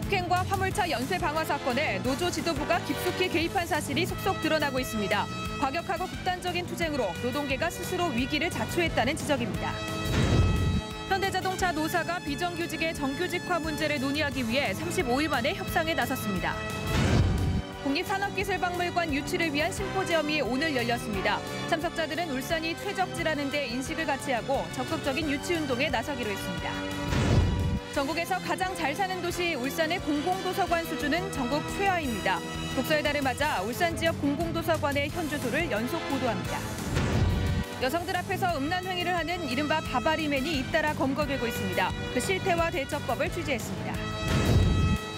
폭행과 화물차 연쇄 방화 사건에 노조 지도부가 깊숙이 개입한 사실이 속속 드러나고 있습니다. 과격하고 극단적인 투쟁으로 노동계가 스스로 위기를 자초했다는 지적입니다. 현대자동차 노사가 비정규직의 정규직화 문제를 논의하기 위해 35일 만에 협상에 나섰습니다. 국립산업기술박물관 유치를 위한 심포지엄이 오늘 열렸습니다. 참석자들은 울산이 최적지라는 데 인식을 같이 하고 적극적인 유치 운동에 나서기로 했습니다. 전국에서 가장 잘 사는 도시 울산의 공공도서관 수준은 전국 최하입니다. 독서의 달을 맞아 울산 지역 공공도서관의 현주소를 연속 보도합니다. 여성들 앞에서 음란 행위를 하는 이른바 바바리맨이 잇따라 검거되고 있습니다. 그 실태와 대처법을 취재했습니다.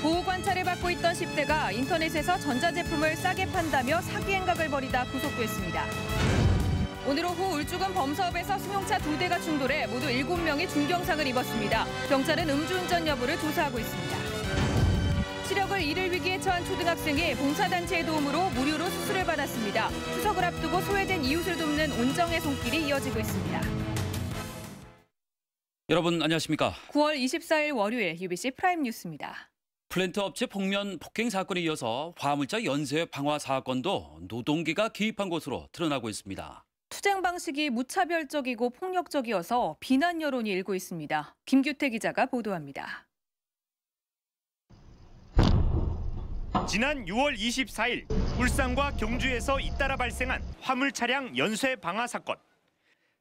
보호관찰을 받고 있던 10대가 인터넷에서 전자제품을 싸게 판다며 사기 행각을 벌이다 구속됐습니다. 오늘 오후 울주군 범서읍에서 승용차 2대가 충돌해 모두 7명이 중경상을 입었습니다. 경찰은 음주운전 여부를 조사하고 있습니다. 시력을 잃을 위기에 처한 초등학생이 봉사단체의 도움으로 무료로 수술을 받았습니다. 추석을 앞두고 소외된 이웃을 돕는 온정의 손길이 이어지고 있습니다. 여러분 안녕하십니까? 9월 24일 월요일 UBC 프라임 뉴스입니다. 플랜트 업체 폭면 폭행 사건에 이어서 화물차 연쇄 방화 사건도 노동계가 개입한 것으로 드러나고 있습니다. 투쟁 방식이 무차별적이고 폭력적이어서 비난 여론이 일고 있습니다. 김규태 기자가 보도합니다. 지난 6월 24일 울산과 경주에서 잇따라 발생한 화물 차량 연쇄 방화 사건.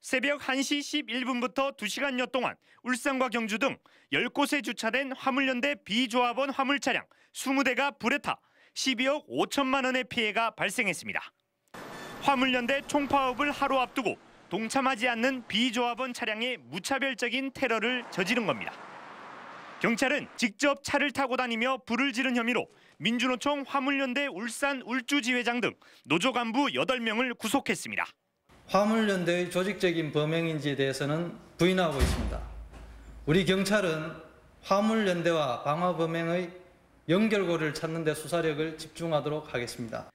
새벽 1시 11분부터 2시간여 동안 울산과 경주 등 10곳에 주차된 화물연대 B조합원 화물 차량 20대가 불에 타 12억 5천만 원의 피해가 발생했습니다. 화물연대 총파업을 하루 앞두고 동참하지 않는 B조합원 차량의 무차별적인 테러를 저지른 겁니다. 경찰은 직접 차를 타고 다니며 불을 지른 혐의로 민주노총 화물연대 울산 울주지회장 등 노조 간부 8명을 구속했습니다. 화물연대의 조직적인 범행인지에 대해서는 부인하고 있습니다. 우리 경찰은 화물연대와 방화 범행의 연결고리를 찾는 데 수사력을 집중하도록 하겠습니다.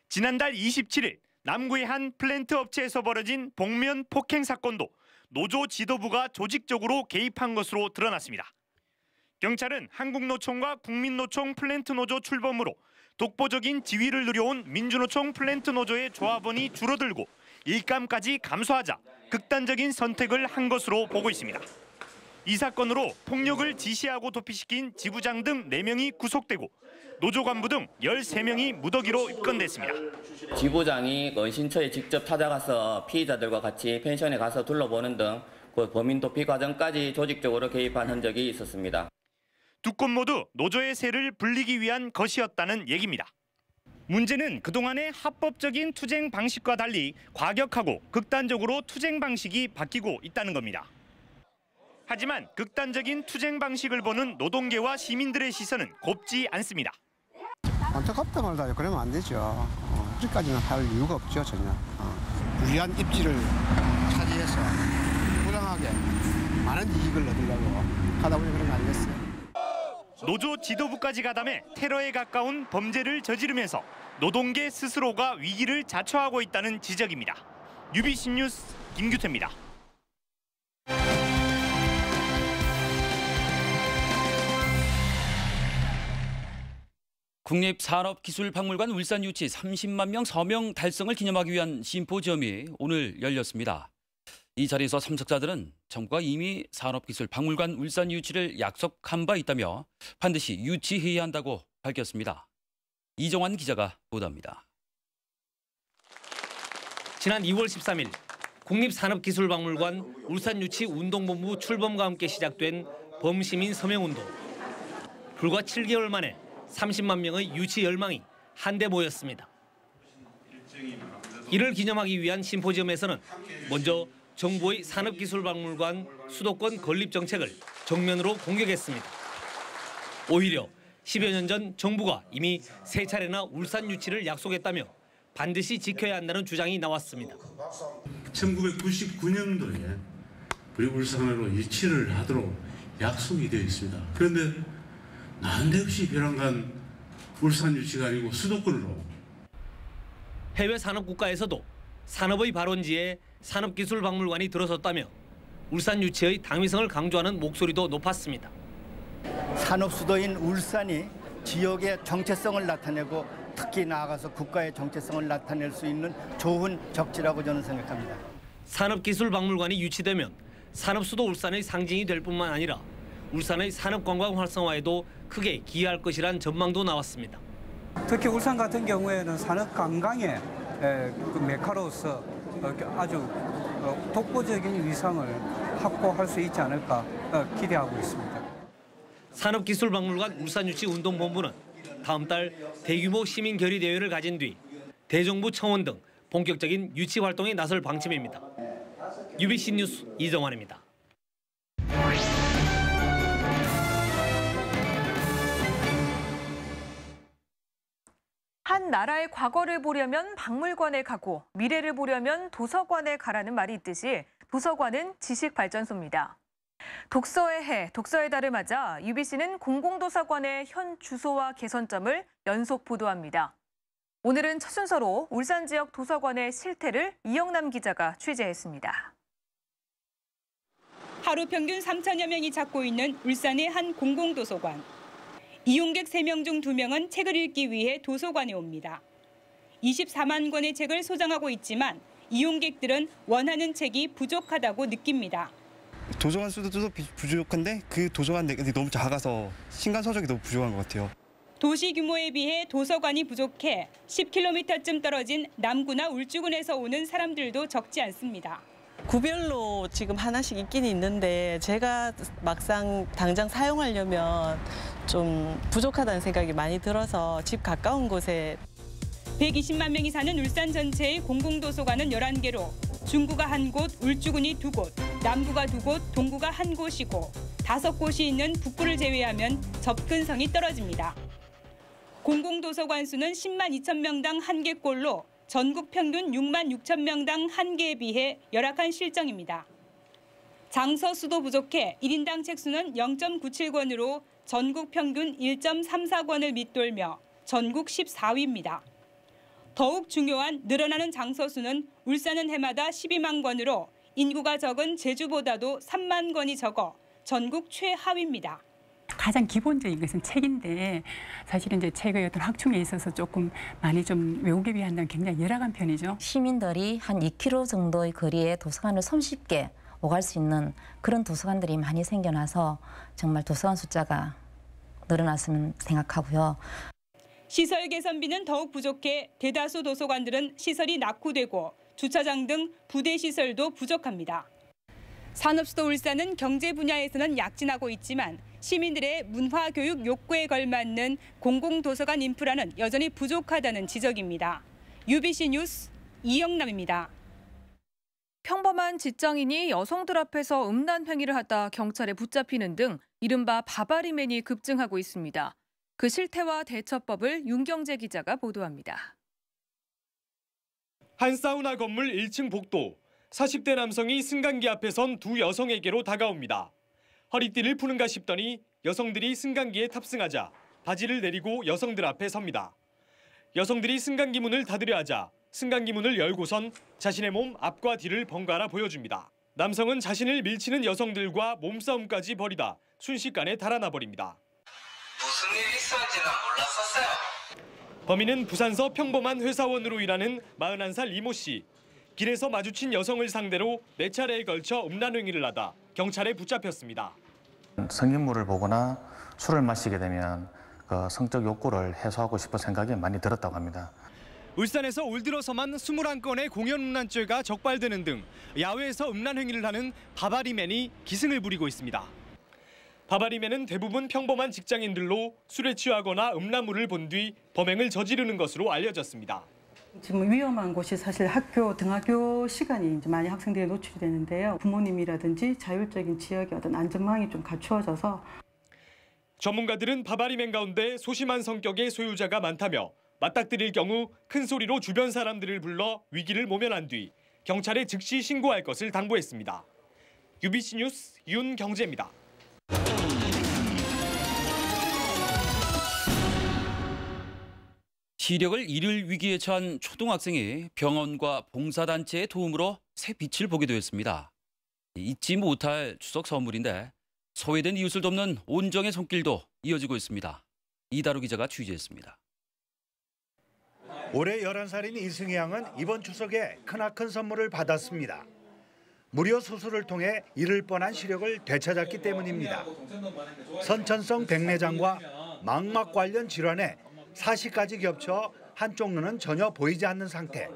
지난달 27일 남구의 한 플랜트 업체에서 벌어진 복면 폭행 사건도 노조 지도부가 조직적으로 개입한 것으로 드러났습니다. 경찰은 한국노총과 국민노총 플랜트 노조 출범으로 독보적인 지위를 누려온 민주노총 플랜트 노조의 조합원이 줄어들고 일감까지 감소하자 극단적인 선택을 한 것으로 보고 있습니다. 이 사건으로 폭력을 지시하고 도피시킨 지부장 등 4명이 구속되고 노조 간부 등 13명이 무더기로 입건됐습니다. 지부장이 신처에 직접 찾아가서 피의자들과 같이 펜션에 가서 둘러보는 등 그 범인 도피 과정까지 조직적으로 개입한 흔적이 있었습니다. 두 건 모두 노조의 세를 불리기 위한 것이었다는 얘기입니다. 문제는 그동안의 합법적인 투쟁 방식과 달리 과격하고 극단적으로 투쟁 방식이 바뀌고 있다는 겁니다. 하지만 극단적인 투쟁 방식을 보는 노동계와 시민들의 시선은 곱지 않습니다. 안타깝다 말이야. 그러면 안 되죠. 그렇게까지는 할 이유가 없죠, 전혀. 불리한 입지를 차지해서 부당하게 많은 이익을 얻으려고 하다 보니 그런 거 아니겠어요? 노조 지도부까지 가담해 테러에 가까운 범죄를 저지르면서 노동계 스스로가 위기를 자초하고 있다는 지적입니다. UBC 뉴스 김규태입니다. 국립산업기술박물관 울산 유치 30만 명 서명 달성을 기념하기 위한 심포지엄이 오늘 열렸습니다. 이 자리에서 참석자들은 정부가 이미 산업기술박물관 울산 유치를 약속한 바 있다며 반드시 유치해야 한다고 밝혔습니다. 이정환 기자가 보도합니다. 지난 2월 13일 국립산업기술박물관 울산 유치 운동본부 출범과 함께 시작된 범시민 서명운동. 불과 7개월 만에 30만 명의 유치 열망이 한데 모였습니다. 이를 기념하기 위한 심포지엄에서는 먼저 정부의 산업기술박물관 수도권 건립 정책을 정면으로 공격했습니다. 오히려 10여 년 전 정부가 이미 3차례나 울산 유치를 약속했다며 반드시 지켜야 한다는 주장이 나왔습니다. 1999년도에 우리 울산으로 유치를 하도록 약속이 되어 있습니다. 그런데 난데없이 벼랑간 울산 유치가 아니고 수도권으로. 해외 산업국가에서도 산업의 발원지에 산업기술박물관이 들어섰다며 울산 유치의 당위성을 강조하는 목소리도 높았습니다. 산업 수도인 울산이 지역의 정체성을 나타내고 특히 나아가서 국가의 정체성을 나타낼 수 있는 좋은 적지라고 저는 생각합니다. 산업기술박물관이 유치되면 산업수도 울산의 상징이 될 뿐만 아니라 울산의 산업관광 활성화에도 크게 기여할 것이란 전망도 나왔습니다. 특히 울산 같은 경우에는 산업관광의 그 메카로서 아주 독보적인 위상을 확보할 수 있지 않을까 기대하고 있습니다. 산업기술박물관 울산유치운동본부는 다음 달 대규모 시민 결의 대회를 가진 뒤 대정부 청원 등 본격적인 유치 활동에 나설 방침입니다. UBC 뉴스 이정환입니다. 한 나라의 과거를 보려면 박물관에 가고 미래를 보려면 도서관에 가라는 말이 있듯이 도서관은 지식발전소입니다. 독서의 해, 독서의 달을 맞아 UBC는 공공도서관의 현 주소와 개선점을 연속 보도합니다. 오늘은 첫 순서로 울산 지역 도서관의 실태를 이영남 기자가 취재했습니다. 하루 평균 3천여 명이 찾고 있는 울산의 한 공공도서관. 이용객 3명 중 2명은 책을 읽기 위해 도서관에 옵니다. 24만 권의 책을 소장하고 있지만 이용객들은 원하는 책이 부족하다고 느낍니다. 도서관 수도 부족한데 그 도서관 내용이 너무 작아서 신간 서적이 너무 부족한 것 같아요. 도시 규모에 비해 도서관이 부족해 10km쯤 떨어진 남구나 울주군에서 오는 사람들도 적지 않습니다. 구별로 지금 하나씩 있긴 있는데 제가 막상 당장 사용하려면 좀 부족하다는 생각이 많이 들어서 집 가까운 곳에 120만 명이 사는 울산 전체의 공공도서관은 11개로 중구가 1곳, 울주군이 2곳, 남구가 2곳, 동구가 1곳이고 5곳이 있는 북구를 제외하면 접근성이 떨어집니다. 공공도서관 수는 10만 2천 명당 1개꼴로 전국 평균 6만 6천 명당 1개에 비해 열악한 실정입니다. 장서 수도 부족해 1인당 책 수는 0.97권으로 전국 평균 1.34권을 밑돌며 전국 14위입니다. 더욱 중요한 늘어나는 장서 수는 울산은 해마다 12만 권으로 인구가 적은 제주보다도 3만 권이 적어 전국 최하위입니다. 가장 기본적인 것은 책인데 사실은 이제 책의 어떤 확충에 있어서 조금 많이 좀 외우기 위한 굉장히 열악한 편이죠. 시민들이 한 2km 정도의 거리에 도서관을 손쉽게 오갈 수 있는 그런 도서관들이 많이 생겨나서 정말 도서관 숫자가 늘어났으면 생각하고요. 시설 개선비는 더욱 부족해 대다수 도서관들은 시설이 낙후되고 주차장 등 부대 시설도 부족합니다. 산업수도 울산은 경제 분야에서는 약진하고 있지만 시민들의 문화교육 욕구에 걸맞는 공공도서관 인프라는 여전히 부족하다는 지적입니다. UBC 뉴스 이영남입니다. 평범한 직장인이 여성들 앞에서 음란 행위를 하다 경찰에 붙잡히는 등 이른바 바바리맨이 급증하고 있습니다. 그 실태와 대처법을 윤경재 기자가 보도합니다. 한 사우나 건물 1층 복도. 40대 남성이 승강기 앞에 선 두 여성에게로 다가옵니다. 허리띠를 푸는가 싶더니 여성들이 승강기에 탑승하자 바지를 내리고 여성들 앞에 섭니다. 여성들이 승강기 문을 닫으려 하자 승강기 문을 열고선 자신의 몸 앞과 뒤를 번갈아 보여줍니다. 남성은 자신을 밀치는 여성들과 몸싸움까지 벌이다 순식간에 달아나 버립니다. 무슨 일이 있었는지는 몰랐었어요. 범인은 부산서 평범한 회사원으로 일하는 41살 이모 씨. 길에서 마주친 여성을 상대로 4차례에 걸쳐 음란 행위를 하다 경찰에 붙잡혔습니다. 성인물을 보거나 술을 마시게 되면 그 성적 욕구를 해소하고 싶은 생각이 많이 들었다고 합니다. 울산에서 올 들어서만 21건의 공연 음란죄가 적발되는 등 야외에서 음란 행위를 하는 바바리맨이 기승을 부리고 있습니다. 바바리맨은 대부분 평범한 직장인들로 술에 취하거나 음란물을 본 뒤 범행을 저지르는 것으로 알려졌습니다. 지금 위험한 곳이 사실 학교, 등하교 시간이 이제 많이 학생들이 노출이 되는데요. 부모님이라든지 자율적인 지역의 어떤 안전망이 좀 갖추어져서 전문가들은 바바리맨 가운데 소심한 성격의 소유자가 많다며 맞닥뜨릴 경우 큰 소리로 주변 사람들을 불러 위기를 모면한 뒤 경찰에 즉시 신고할 것을 당부했습니다. UBC 뉴스 윤경재입니다. 시력을 잃을 위기에 처한 초등학생이 병원과 봉사단체의 도움으로 새 빛을 보게 되었습니다. 잊지 못할 추석 선물인데 소외된 이웃을 돕는 온정의 손길도 이어지고 있습니다. 이다루 기자가 취재했습니다. 올해 11살인 이승희 양은 이번 추석에 크나큰 선물을 받았습니다. 무료 수술을 통해 잃을 뻔한 시력을 되찾았기 때문입니다. 선천성 백내장과 망막 관련 질환에 사시까지 겹쳐 한쪽 눈은 전혀 보이지 않는 상태.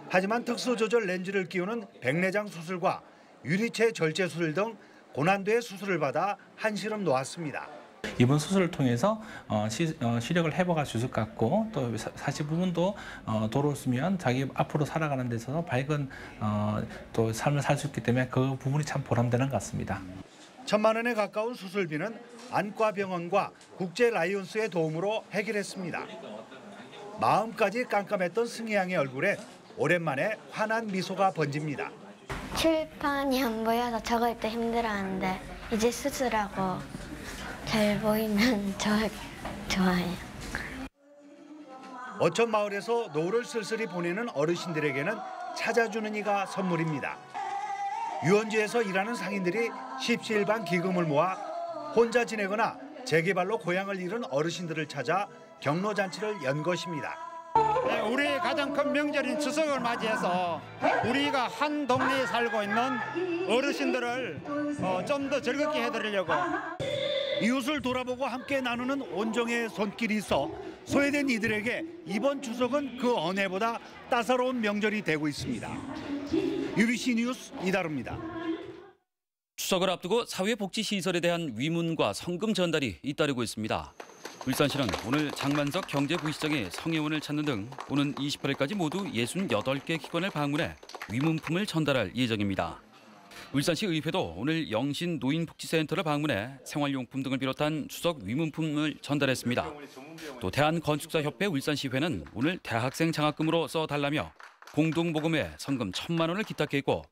하지만 특수조절 렌즈를 끼우는 백내장 수술과 유리체 절제 수술 등 고난도의 수술을 받아 한시름 놓았습니다. 이번 수술을 통해서 시력을 회복할 수 있을 것 같고 또 사실 부분도 돌아오면 자기 앞으로 살아가는 데 있어서 밝은 또 삶을 살 수 있기 때문에 그 부분이 참 보람되는 것 같습니다. 1,000만 원에 가까운 수술비는 안과병원과 국제 라이온스의 도움으로 해결했습니다. 마음까지 깜깜했던 승희 양의 얼굴에 오랜만에 환한 미소가 번집니다. 칠판이 안 보여서 적을 때 힘들었는데 이제 수술하고 잘 보이면 좋아해요. 어촌 마을에서 노후를 쓸쓸히 보내는 어르신들에게는 찾아주는 이가 선물입니다. 유원지에서 일하는 상인들이 십시일반 기금을 모아 혼자 지내거나 재개발로 고향을 잃은 어르신들을 찾아 경로잔치를 연 것입니다. 우리의 가장 큰 명절인 추석을 맞이해서 우리가 한 동네에 살고 있는 어르신들을 좀 더 즐겁게 해드리려고. 이웃을 돌아보고 함께 나누는 온정의 손길이 있어 소외된 이들에게 이번 추석은 그 어느 해보다 따사로운 명절이 되고 있습니다. UBC 뉴스 이다루입니다. 추석을 앞두고 사회복지시설에 대한 위문과 성금 전달이 잇따르고 있습니다. 울산시는 오늘 장만석 경제부시장이 성회원을 찾는 등 오는 28일까지 모두 68개 기관을 방문해 위문품을 전달할 예정입니다. 울산시 의회도 오늘 영신 노인복지센터를 방문해 생활용품 등을 비롯한 추석 위문품을 전달했습니다. 또 대한건축사협회 울산시회는 오늘 대학생 장학금으로 써달라며 공동모금에 성금 1,000만 원을 기탁했고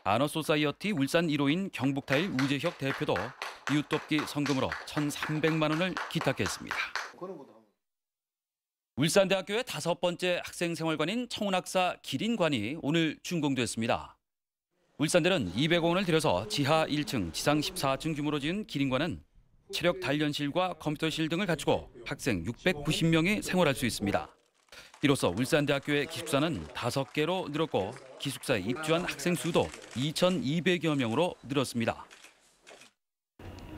아너소사이어티 울산 1호인 경북타일 우재혁 대표도 이웃돕기 성금으로 1,300만 원을 기탁했습니다. 울산대학교의 5번째 학생생활관인 청운학사 기린관이 오늘 준공됐습니다. 울산대는 200억 원을 들여서 지하 1층, 지상 14층 규모로 지은 기린관은 체력 단련실과 컴퓨터실 등을 갖추고 학생 690명이 생활할 수 있습니다. 이로써 울산대학교의 기숙사는 5개로 늘었고 기숙사에 입주한 학생 수도 2,200여 명으로 늘었습니다.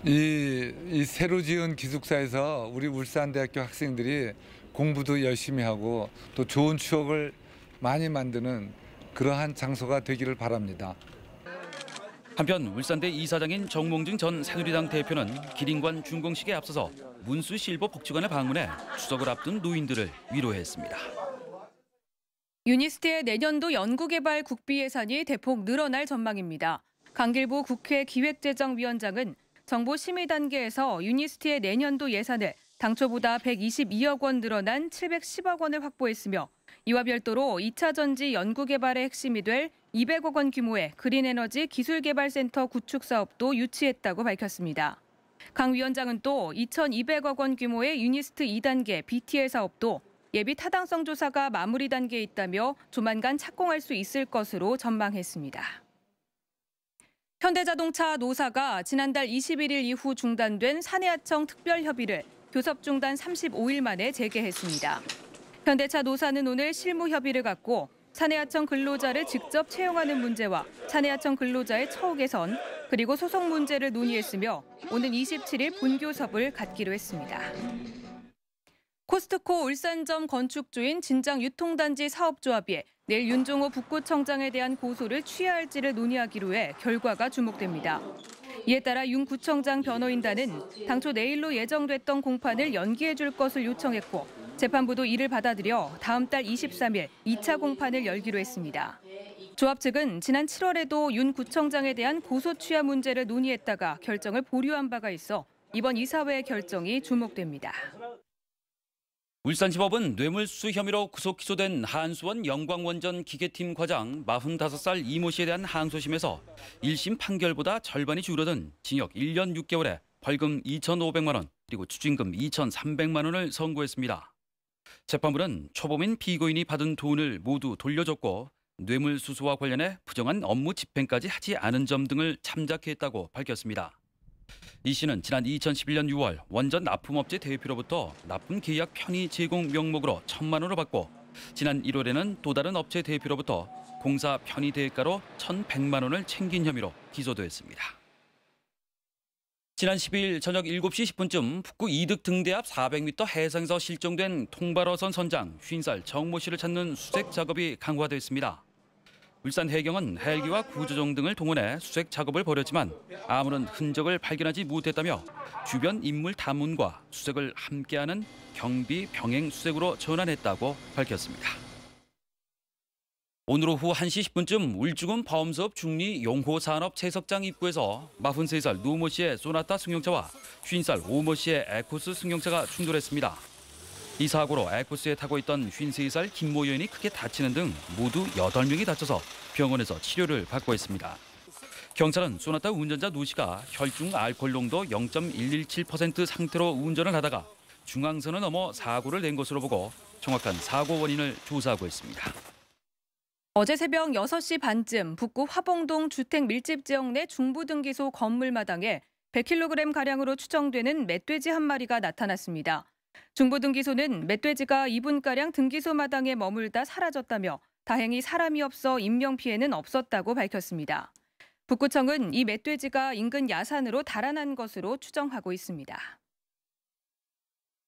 이 새로 지은 기숙사에서 우리 울산대학교 학생들이 공부도 열심히 하고 또 좋은 추억을 많이 만드는 그러한 장소가 되기를 바랍니다. 한편 울산대 이사장인 정몽증 전 새누리당 대표는 기린관 준공식에 앞서서 문수실버 복지관을 방문해 추석을 앞둔 노인들을 위로했습니다. 유니스트의 내년도 연구개발 국비 예산이 대폭 늘어날 전망입니다. 강길보 국회 기획재정위원장은 정부 심의 단계에서 유니스트의 내년도 예산을 당초보다 122억 원 늘어난 710억 원을 확보했으며 이와 별도로 2차 전지 연구개발의 핵심이 될 200억 원 규모의 그린에너지 기술개발센터 구축 사업도 유치했다고 밝혔습니다. 강 위원장은 또 2,200억 원 규모의 유니스트 2단계 BTL 사업도 예비 타당성 조사가 마무리 단계에 있다며 조만간 착공할 수 있을 것으로 전망했습니다. 현대자동차 노사가 지난달 21일 이후 중단된 사내하청 특별협의를 교섭 중단 35일 만에 재개했습니다. 현대차 노사는 오늘 실무 협의를 갖고 사내하청 근로자를 직접 채용하는 문제와 사내하청 근로자의 처우 개선, 그리고 소송 문제를 논의했으며 오는 27일 본교섭을 갖기로 했습니다. 코스트코 울산점 건축주인 진장유통단지 사업조합이 내일 윤종호 북구청장에 대한 고소를 취해야 할지를 논의하기로 해 결과가 주목됩니다. 이에 따라 윤 구청장 변호인단은 당초 내일로 예정됐던 공판을 연기해 줄 것을 요청했고 재판부도 이를 받아들여 다음 달 23일 2차 공판을 열기로 했습니다. 조합 측은 지난 7월에도 윤 구청장에 대한 고소 취하 문제를 논의했다가 결정을 보류한 바가 있어 이번 이사회의 결정이 주목됩니다. 울산지법은 뇌물수수 혐의로 구속 기소된 한수원 영광원전 기계팀 과장 45살 이모 씨에 대한 항소심에서 1심 판결보다 절반이 줄어든 징역 1년 6개월에 벌금 2,500만 원 그리고 추징금 2,300만 원을 선고했습니다. 재판부는 초범인 피고인이 받은 돈을 모두 돌려줬고 뇌물수수와 관련해 부정한 업무 집행까지 하지 않은 점 등을 참작했다고 밝혔습니다. 이 씨는 지난 2011년 6월 원전 납품업체 대표로부터 납품 계약 편의 제공 명목으로 1,000만 원을 받고 지난 1월에는 또 다른 업체 대표로부터 공사 편의 대가로 1,100만 원을 챙긴 혐의로 기소됐습니다. 지난 10일 저녁 7시 10분쯤 북구 이득 등대 앞 400m 해상에서 실종된 통발어선 선장 50살 정모 씨를 찾는 수색 작업이 강화됐습니다. 울산 해경은 헬기와 구조정 등을 동원해 수색 작업을 벌였지만 아무런 흔적을 발견하지 못했다며 주변 인물 탐문과 수색을 함께하는 경비 병행 수색으로 전환했다고 밝혔습니다. 오늘 오후 1시 10분쯤 울주군 범섭 중리 용호산업 채석장 입구에서 43살 노모 씨의 소나타 승용차와 50살 오모 씨의 에코스 승용차가 충돌했습니다. 이 사고로 에코스에 타고 있던 53살 김모 여인이 크게 다치는 등 모두 8명이 다쳐서 병원에서 치료를 받고 있습니다. 경찰은 소나타 운전자 노 씨가 혈중 알코올 농도 0.117% 상태로 운전을 하다가 중앙선을 넘어 사고를 낸 것으로 보고 정확한 사고 원인을 조사하고 있습니다. 어제 새벽 6시 반쯤 북구 화봉동 주택 밀집 지역 내 중부등기소 건물 마당에 100kg가량으로 추정되는 멧돼지 한 마리가 나타났습니다. 중부등기소는 멧돼지가 2분가량 등기소 마당에 머물다 사라졌다며 다행히 사람이 없어 인명피해는 없었다고 밝혔습니다. 북구청은 이 멧돼지가 인근 야산으로 달아난 것으로 추정하고 있습니다.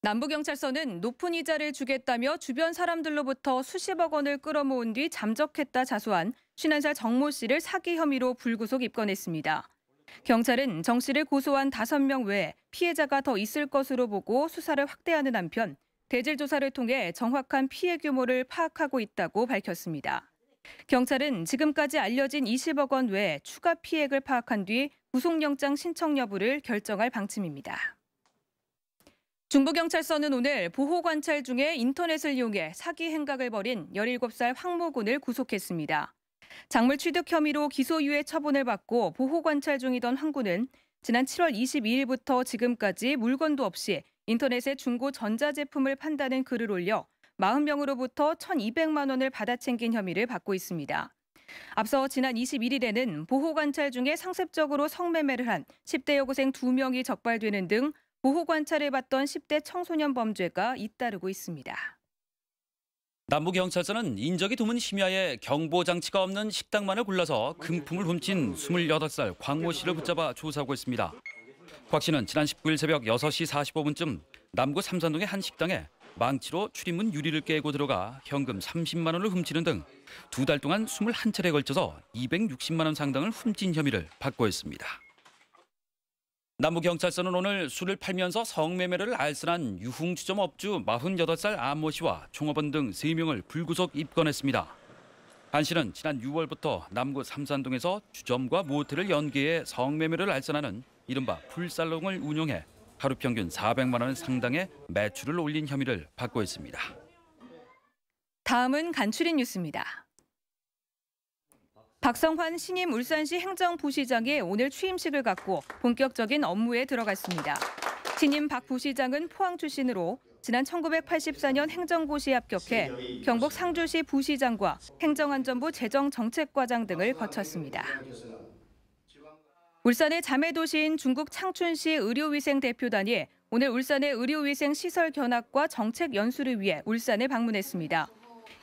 남부경찰서는 높은 이자를 주겠다며 주변 사람들로부터 수십억 원을 끌어모은 뒤 잠적했다 자수한 51살 정모 씨를 사기 혐의로 불구속 입건했습니다. 경찰은 정 씨를 고소한 5명 외에 피해자가 더 있을 것으로 보고 수사를 확대하는 한편 대질 조사를 통해 정확한 피해 규모를 파악하고 있다고 밝혔습니다. 경찰은 지금까지 알려진 20억 원 외에 추가 피해액을 파악한 뒤 구속영장 신청 여부를 결정할 방침입니다. 중부경찰서는 오늘 보호관찰 중에 인터넷을 이용해 사기 행각을 벌인 17살 황모군을 구속했습니다. 작물 취득 혐의로 기소유예 처분을 받고 보호관찰 중이던 황군은 지난 7월 22일부터 지금까지 물건도 없이 인터넷에 중고 전자제품을 판다는 글을 올려 40명으로부터 1,200만 원을 받아 챙긴 혐의를 받고 있습니다. 앞서 지난 21일에는 보호관찰 중에 상습적으로 성매매를 한 10대 여고생 2명이 적발되는 등 보호관찰을 받던 10대 청소년 범죄가 잇따르고 있습니다. 남부경찰서는 인적이 드문 심야에 경보장치가 없는 식당만을 골라서 금품을 훔친 28살 광모 씨를 붙잡아 조사하고 있습니다. 곽 씨는 지난 19일 새벽 6시 45분쯤 남구 삼산동의 한 식당에 망치로 출입문 유리를 깨고 들어가 현금 30만 원을 훔치는 등 2달 동안 21차례에 걸쳐서 260만 원 상당을 훔친 혐의를 받고 있습니다. 남부경찰서는 오늘 술을 팔면서 성매매를 알선한 유흥주점 업주 48살 안모 씨와 종업원 등 3명을 불구속 입건했습니다. 안 씨는 지난 6월부터 남구 삼산동에서 주점과 모텔을 연계해 성매매를 알선하는 이른바 풀살롱을 운영해 하루 평균 400만 원 상당의 매출을 올린 혐의를 받고 있습니다. 다음은 간추린 뉴스입니다. 박성환 신임 울산시 행정부시장이 오늘 취임식을 갖고 본격적인 업무에 들어갔습니다. 신임 박 부시장은 포항 출신으로 지난 1984년 행정고시에 합격해 경북 상주시 부시장과 행정안전부 재정정책과장 등을 거쳤습니다. 울산의 자매도시인 중국 창춘시 의료위생 대표단이 오늘 울산의 의료위생 시설 견학과 정책 연수를 위해 울산에 방문했습니다.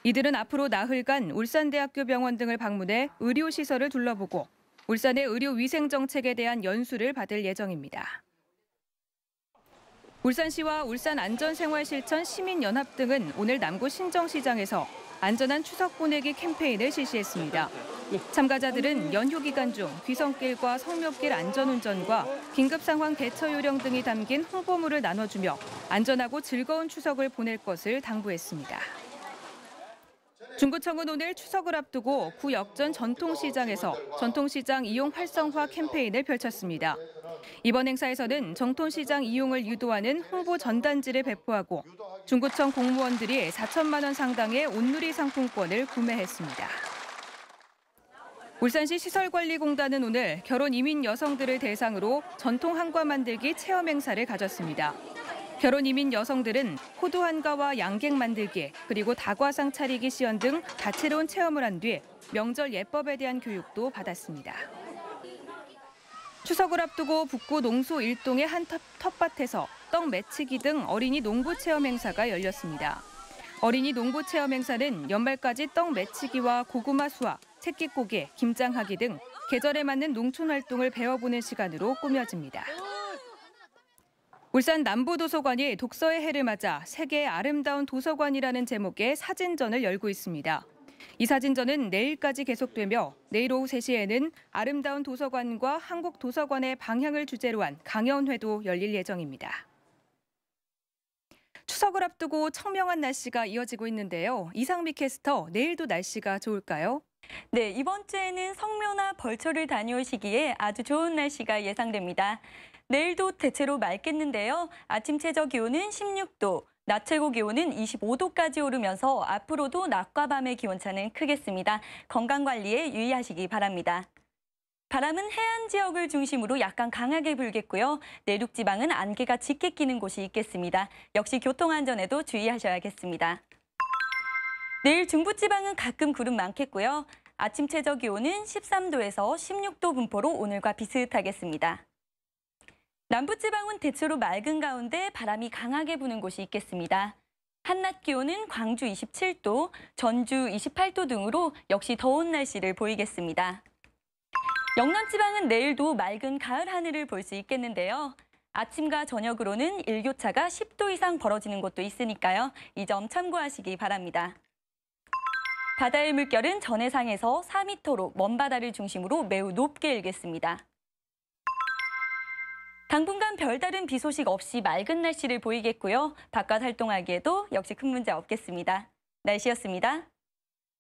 이들은 앞으로 나흘간 울산대학교 병원 등을 방문해 의료시설을 둘러보고 울산의 의료위생 정책에 대한 연수를 받을 예정입니다. 울산시와 울산안전생활실천 시민연합 등은 오늘 남구 신정시장에서 안전한 추석 보내기 캠페인을 실시했습니다. 참가자들은 연휴 기간 중 귀성길과 성묘길 안전운전과 긴급상황 대처 요령 등이 담긴 홍보물을 나눠주며 안전하고 즐거운 추석을 보낼 것을 당부했습니다. 중구청은 오늘 추석을 앞두고 구역전 전통시장에서 전통시장 이용 활성화 캠페인을 펼쳤습니다. 이번 행사에서는 전통시장 이용을 유도하는 홍보 전단지를 배포하고 중구청 공무원들이 4천만 원 상당의 온누리 상품권을 구매했습니다. 울산시 시설관리공단은 오늘 결혼 이민 여성들을 대상으로 전통 한과 만들기 체험 행사를 가졌습니다. 결혼 이민 여성들은 호두 한가와 양갱 만들기, 그리고 다과상 차리기 시연 등 다채로운 체험을 한 뒤 명절 예법에 대한 교육도 받았습니다. 추석을 앞두고 북구 농소 1동의 한 텃밭에서 떡 매치기 등 어린이 농부 체험 행사가 열렸습니다. 어린이 농부 체험 행사는 연말까지 떡 매치기와 고구마 수확, 채찍고개, 김장하기 등 계절에 맞는 농촌 활동을 배워보는 시간으로 꾸며집니다. 울산 남부도서관이 독서의 해를 맞아 세계의 아름다운 도서관이라는 제목의 사진전을 열고 있습니다. 이 사진전은 내일까지 계속되며 내일 오후 3시에는 아름다운 도서관과 한국 도서관의 방향을 주제로 한 강연회도 열릴 예정입니다. 추석을 앞두고 청명한 날씨가 이어지고 있는데요. 이상미 캐스터, 내일도 날씨가 좋을까요? 네, 이번 주에는 성묘나 벌초를 다녀오시기에 아주 좋은 날씨가 예상됩니다. 내일도 대체로 맑겠는데요. 아침 최저 기온은 16도, 낮 최고 기온은 25도까지 오르면서 앞으로도 낮과 밤의 기온차는 크겠습니다. 건강관리에 유의하시기 바랍니다. 바람은 해안 지역을 중심으로 약간 강하게 불겠고요. 내륙 지방은 안개가 짙게 끼는 곳이 있겠습니다. 역시 교통안전에도 주의하셔야겠습니다. 내일 중부지방은 가끔 구름 많겠고요. 아침 최저 기온은 13도에서 16도 분포로 오늘과 비슷하겠습니다. 남부지방은 대체로 맑은 가운데 바람이 강하게 부는 곳이 있겠습니다. 한낮 기온은 광주 27도, 전주 28도 등으로 역시 더운 날씨를 보이겠습니다. 영남지방은 내일도 맑은 가을 하늘을 볼 수 있겠는데요. 아침과 저녁으로는 일교차가 10도 이상 벌어지는 곳도 있으니까요. 이 점 참고하시기 바랍니다. 바다의 물결은 전해상에서 4m로 먼바다를 중심으로 매우 높게 일겠습니다. 당분간 별다른 비 소식 없이 맑은 날씨를 보이겠고요. 바깥 활동하기에도 역시 큰 문제 없겠습니다. 날씨였습니다.